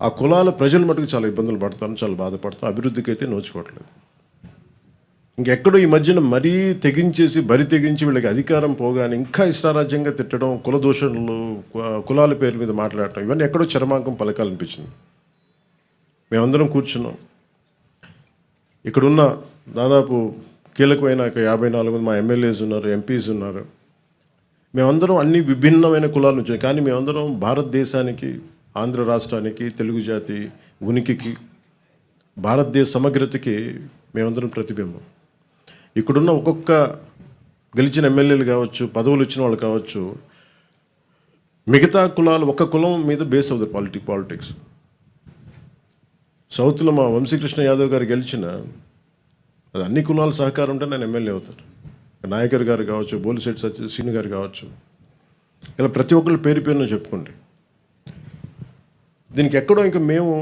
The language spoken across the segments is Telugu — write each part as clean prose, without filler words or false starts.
ఆ కులాల ప్రజలు మటుకు చాలా ఇబ్బందులు పడతాను, చాలా బాధపడతాను. అభివృద్ధికి అయితే నోచుకోవట్లేదు. ఇంకెక్కడో ఈ మధ్యన మరీ తెగించేసి బరి తెగించి వీళ్ళకి అధికారం పోగానే ఇంకా ఇష్టారాజ్యంగా తిట్టడం, కుల దూషణలు, కులాల పేరు మీద మాట్లాడటం, ఇవన్నీ ఎక్కడో చరమాంకం పలకాలనిపించింది. మేమందరం కూర్చున్నాం. ఇక్కడున్న దాదాపు కీలకమైన 54 మంది మా ఎమ్మెల్యేస్ ఉన్నారు, ఎంపీస్ ఉన్నారు. మేమందరం అన్ని విభిన్నమైన కులాల నుంచి, కానీ మేమందరం భారతదేశానికి, ఆంధ్ర రాష్ట్రానికి, తెలుగు జాతి ఉనికికి, భారతదేశ సమగ్రతకి మేమందరం ప్రతిబింబం. ఇక్కడున్న ఒక్కొక్క గెలిచిన ఎమ్మెల్యేలు కావచ్చు, పదవులు ఇచ్చిన వాళ్ళు కావచ్చు, మిగతా కులాలు ఒక కులం మీద బేస్ అవుతారు పాలిటిక్స్. సౌత్లో మా వంశీకృష్ణ యాదవ్ గారు గెలిచిన, అది అన్ని కులాల సహకారం ఉంటే నేను ఎమ్మెల్యే అవుతారు. నాయకర్ గారు కావచ్చు, బోలిశెట్టి శ్రీను గారు కావచ్చు, ఇలా ప్రతి ఒక్కరు పేరు పేరును చెప్పుకోండి. దీనికి ఎక్కడో ఇంకా మేము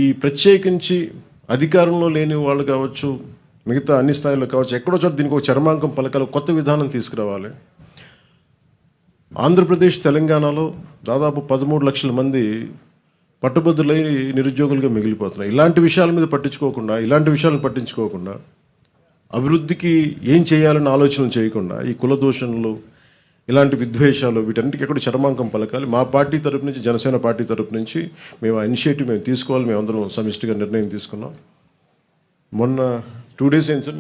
ఈ ప్రత్యేకించి అధికారంలో లేని వాళ్ళు కావచ్చు, మిగతా అన్ని స్థాయిలో కావచ్చు, ఎక్కడో చోట దీనికి ఒక చరమాంకం పలకాలి, కొత్త విధానం తీసుకురావాలి. ఆంధ్రప్రదేశ్, తెలంగాణలో దాదాపు 13 లక్షల మంది పట్టుబద్దులై నిరుద్యోగులుగా మిగిలిపోతున్నారు. ఇలాంటి విషయాల మీద పట్టించుకోకుండా, ఇలాంటి విషయాలను పట్టించుకోకుండా, అభివృద్ధికి ఏం చేయాలని ఆలోచన చేయకుండా ఈ కుల దూషణలు, ఇలాంటి విద్వేషాలు, వీటన్నిటికీ ఎక్కడ చరమాంకం పలకాలి. మా పార్టీ తరపు నుంచి, జనసేన పార్టీ తరపు నుంచి మేము ఆ ఇనిషియేటివ్ మేము తీసుకోవాలి. మేమందరం సమిష్టిగా నిర్ణయం తీసుకున్నాం. మొన్న 2 days అయింది సార్,